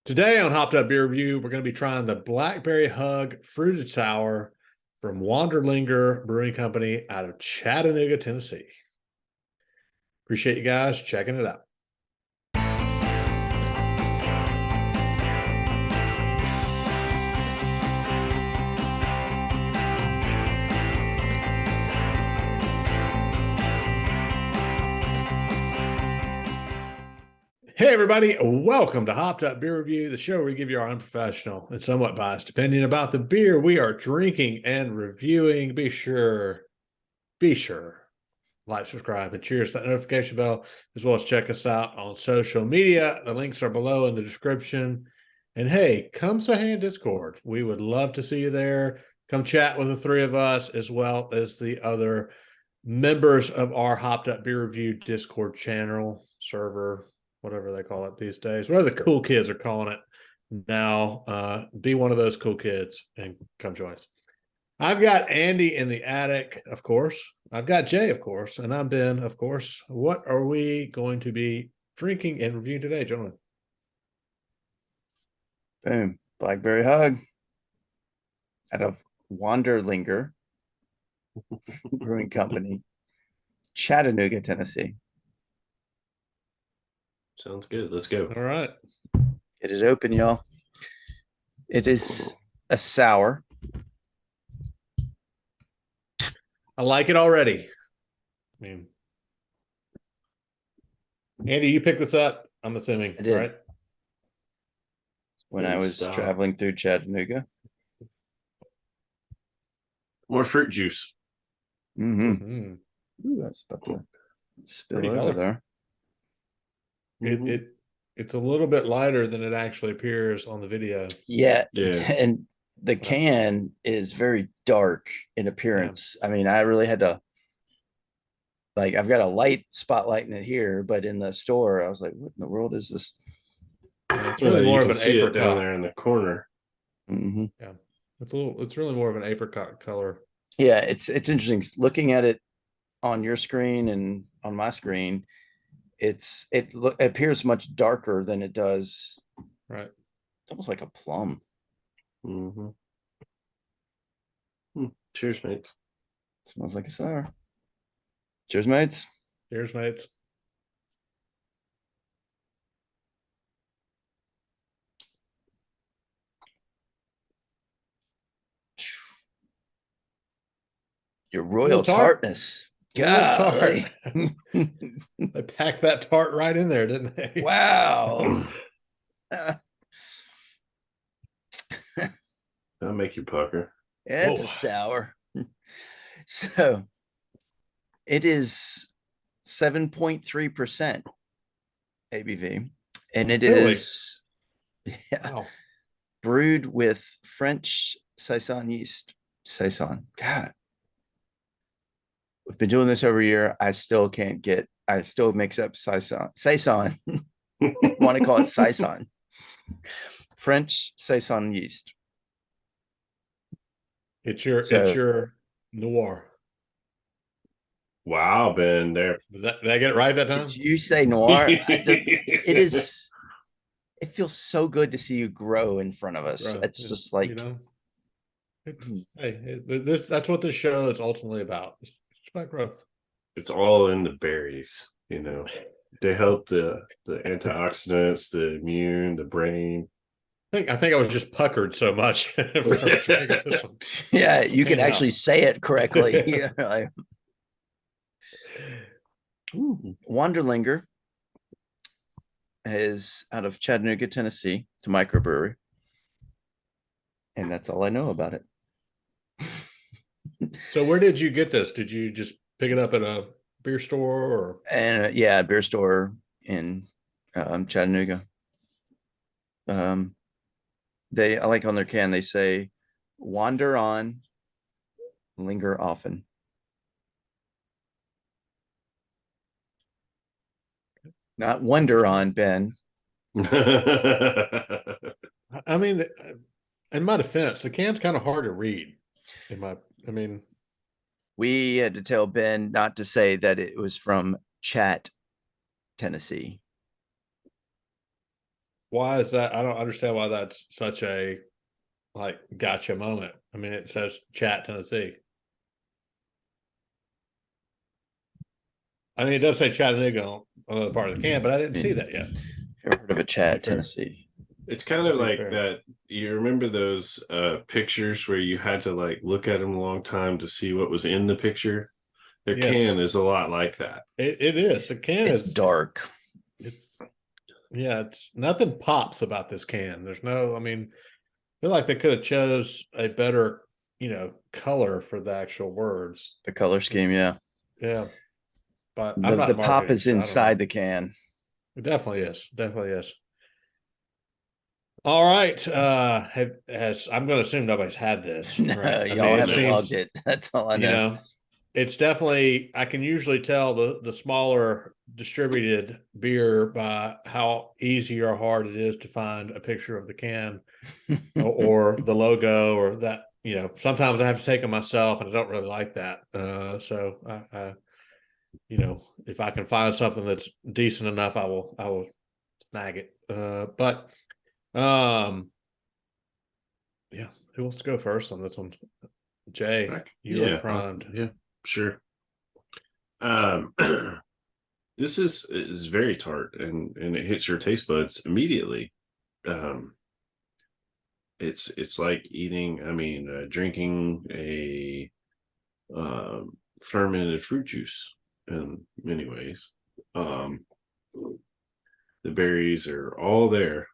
Today on Hopped Up Beer Review, we're going to be trying the Blackberry Hug Fruited Sour from WanderLinger Brewing Company out of Chattanooga, Tennessee. Appreciate you guys checking it out. Hey, everybody. Welcome to Hopped Up Beer Review, the show where we give you our unprofessional and somewhat biased opinion about the beer we are drinking and reviewing. Be sure, like, subscribe, and cheers that notification bell, as well as check us out on social media. The links are below in the description. And hey, come say hey in Discord. We would love to see you there. Come chat with the three of us, as well as the other members of our Hopped Up Beer Review Discord channel, server, whatever they call it these days, whatever the cool kids are calling it now. Be one of those cool kids and come join us. I've got Andy in the attic, of course. I've got Jay, of course, and I'm Ben, of course. What are we going to be drinking and reviewing today, gentlemen? Boom. Blackberry Hug out of WanderLinger Brewing Company, Chattanooga, Tennessee. Sounds good. Let's go. All right. It is open, y'all. It is a sour. I like it already. I mean, Andy, you picked this up, I'm assuming, I did. right? When I was traveling through Chattanooga. More fruit juice. Ooh, that's about to spill over there. It's a little bit lighter than it actually appears on the video. Yeah. And the can is very dark in appearance. Yeah. I mean, I really had to, like, I've got a light spotlight in it here, but in the store, I was like, what in the world is this? It's really more of an apricot down there in the corner. Yeah, it's really more of an apricot color. Yeah, it's interesting looking at it on your screen and on my screen. It appears much darker than it does. Right. It's almost like a plum. Cheers, mates. Smells like a sour. Cheers, mates. Cheers, mates. Your royal tartness. God, they packed that tart right in there, didn't they? Wow. That'll make you pucker. Yeah, it's a sour. So it is 7.3% ABV, and it is brewed with French saison yeast. Saison. God. We've been doing this over a year. I still mix up saison. Want to call it saison. French saison yeast. It's your noir. Wow, Ben, there. Did I get it right that time? Did you say noir? It feels so good to see you grow in front of us. It's just like, that's what this show is ultimately about. It's about growth. It's all in the berries, They help the antioxidants, the immune, the brain. I think I was just puckered so much. Yeah, you can actually say it correctly. WanderLinger is out of Chattanooga, Tennessee. It's a microbrewery, and that's all I know about it. So where did you get this? Did you just pick it up at a beer store or? And yeah, a beer store in Chattanooga. I like on their can, they say, wander on, linger often. Not wonder on, Ben. I mean, in my defense, the can's kind of hard to read. We had to tell Ben not to say that it was from Tennessee. why is that? I don't understand why that's such a like gotcha moment. I mean, it says Chat, Tennessee. I mean, it does say Chattanooga on the part of the can, but I didn't see that yet. Ever heard of a chat, fair. Tennessee? It's kind of To be like fair. that. You remember those pictures where you had to like look at them a long time to see what was in the picture? Their Yes. can is a lot like that. It is. The can It's is dark. It's it's nothing pops about this can. There's no, I mean, I feel like they could have chose a better, color for the actual words. The color scheme, yeah. Yeah. But I'm not The pop marketing, is so I don't know. inside the can. It definitely is. Definitely is. All right. I'm going to assume nobody's had this, No, right? I y'all mean, haven't logged it. That's all I know. It's definitely, I can usually tell the smaller distributed beer by how easy or hard it is to find a picture of the can or the logo or that, sometimes I have to take them myself and I don't really like that. So I if I can find something that's decent enough, I will snag it. But yeah, who wants to go first on this one? Jay, you look primed. Yeah, sure. This is very tart and it hits your taste buds immediately. It's like drinking a fermented fruit juice in many ways. The berries are all there.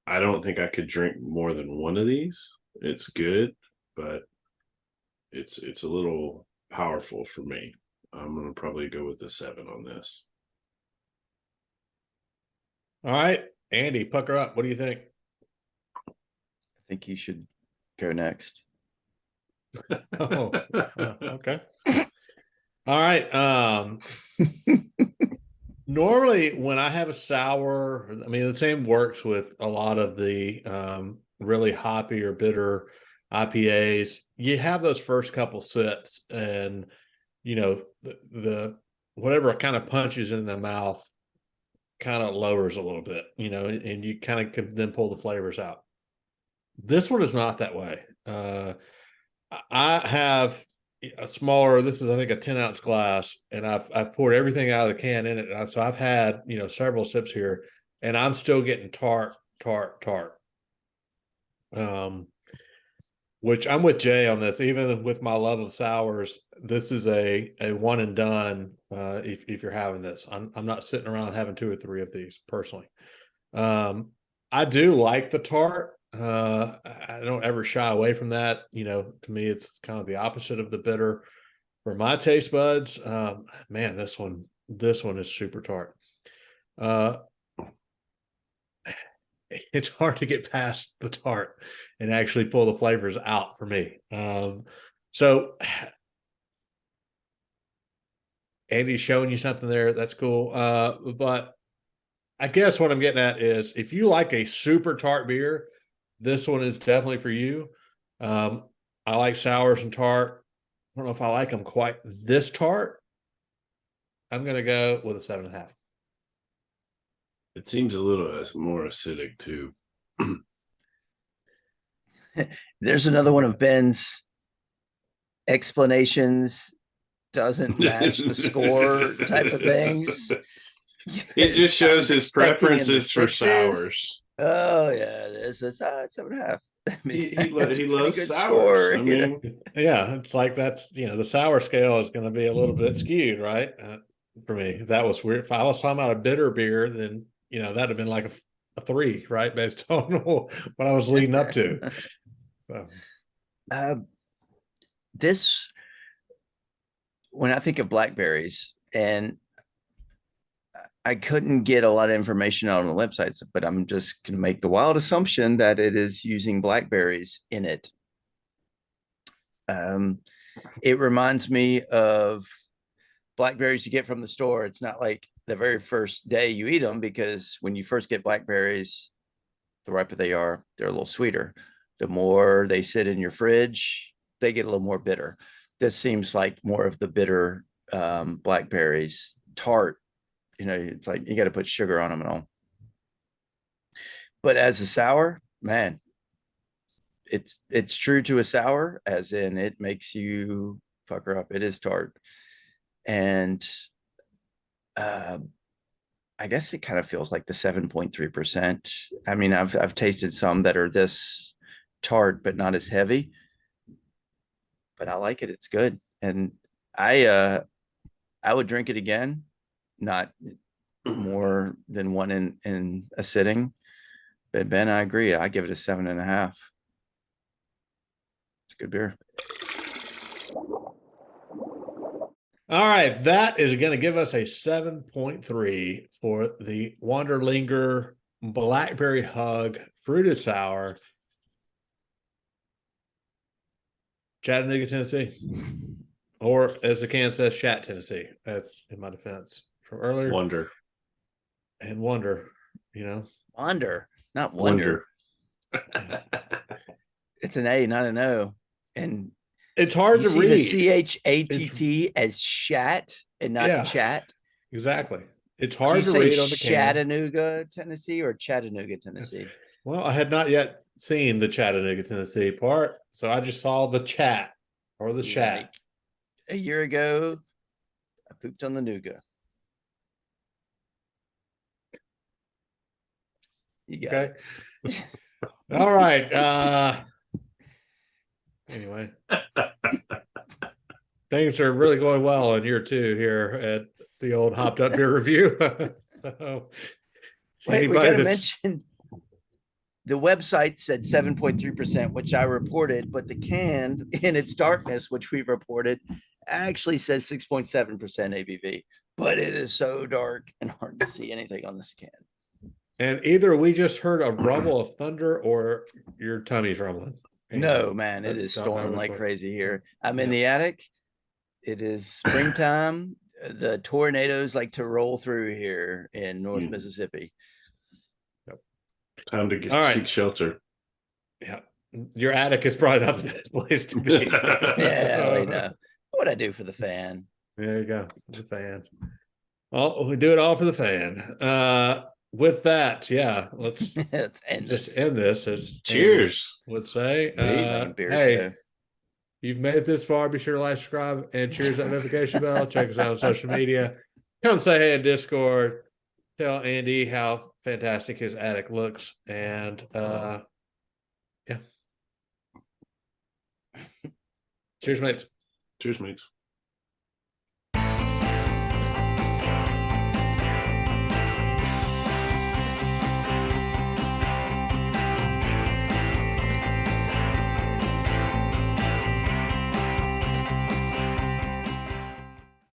I don't think I could drink more than one of these. It's good, but it's a little powerful for me. I'm gonna probably go with the 7 on this. All right, Andy, pucker up. What do you think? I think you should go next. Oh, okay. All right. Normally when I have a sour, I mean, the same works with a lot of the really hoppy or bitter IPAs. You have those first couple sips and the whatever kind of punches in the mouth kind of lowers a little bit, and you kind of can then pull the flavors out. This one is not that way. I have a smaller, this is I think a 10-ounce glass, and I've poured everything out of the can in it. So I've had, several sips here, and I'm still getting tart. Which I'm with Jay on this. Even with my love of sours, this is a one and done. If you're having this, I'm not sitting around having 2 or 3 of these personally. I do like the tart. I don't ever shy away from that. To me, it's kind of the opposite of the bitter. For my taste buds, man, this one is super tart. It's hard to get past the tart and actually pull the flavors out for me. So Andy's showing you something there. That's cool. But I guess what I'm getting at is if you like a super tart beer, this one is definitely for you. I like sours and tart. I don't know if I like them quite this tart. I'm going to go with a 7.5. It seems a little more acidic too. There's another one of Ben's explanations doesn't match the score type of things. It just shows his Expecting in the preferences for 6s. sours. Oh yeah, this is 7.5. I mean, He that's a pretty loves good sours. score. I mean, Yeah, it's like that's the sour scale is going to be a little bit skewed, right? For me, if that was weird. If I was talking about a bitter beer, then that'd have been like a 3, right, based on what I was leading up to. So. This, when I think of blackberries, and I couldn't get a lot of information out on the websites, but I'm just going to make the wild assumption that it is using blackberries in it. It reminds me of blackberries you get from the store. It's not like the very first day you eat them, because when you first get blackberries, the riper they are, they're a little sweeter. The more they sit in your fridge, they get a little more bitter. This seems like more of the bitter blackberries. Tart you know, it's like you got to put sugar on them and all. But as a sour, man, it's true to a sour, as in it makes you fucker up. It is tart. And I guess it kind of feels like the 7.3%. I mean, I've tasted some that are this tart but not as heavy. But I like it. It's good. And I would drink it again, not more than one in a sitting. But Ben, I agree. I give it a 7.5. It's a good beer. All right, that is going to give us a 7.3 for the WanderLinger Blackberry Hug Fruited Sour. Chattanooga, Tennessee. Or as the can says, Chat, Tennessee. That's in my defense from earlier. Wonder. And Wonder, you know. Wander, not wonder. It's an A, not an O. And it's hard you to see read. The CHATT as chat and not Yeah. chat. Exactly. It's Do hard you to say read on the can. Chattanooga, Tennessee, or Chattanooga, Tennessee? Well, I had not yet seen the Chattanooga, Tennessee part, so I just saw the chat or the chat. Like a year ago, I pooped on the nougat. You got Okay. it. All right. Anyway. Things are really going well in year 2 here at the old Hopped Up Beer Review. So, Wait, we anybody got to that's- mention the website said 7.3%, which I reported, but the can in its darkness, which we've reported, actually says 6.7% ABV. But it is so dark and hard to see anything on this can. And either we just heard a rumble of thunder or your tummy's rumbling. No, man, it is Don't know storming which like one. crazy here. I'm in Yeah. the attic. It is springtime. The tornadoes like to roll through here in North Mississippi. Time to get All right. seek shelter. Yeah. Your attic is probably not the best place to be. Yeah, I know. What I do for the fan. There you go. The fan. Well, we do it all for the fan. With that, yeah, let's Let's end just this. end this. As Cheers. Andy would say. Making beer Hey, show. you've made it this far. Be sure to like, subscribe, and cheers that notification bell. Check us out on social media. Come say hey in Discord. Tell Andy how fantastic his attic looks. And yeah. Cheers, mates. Cheers, mates.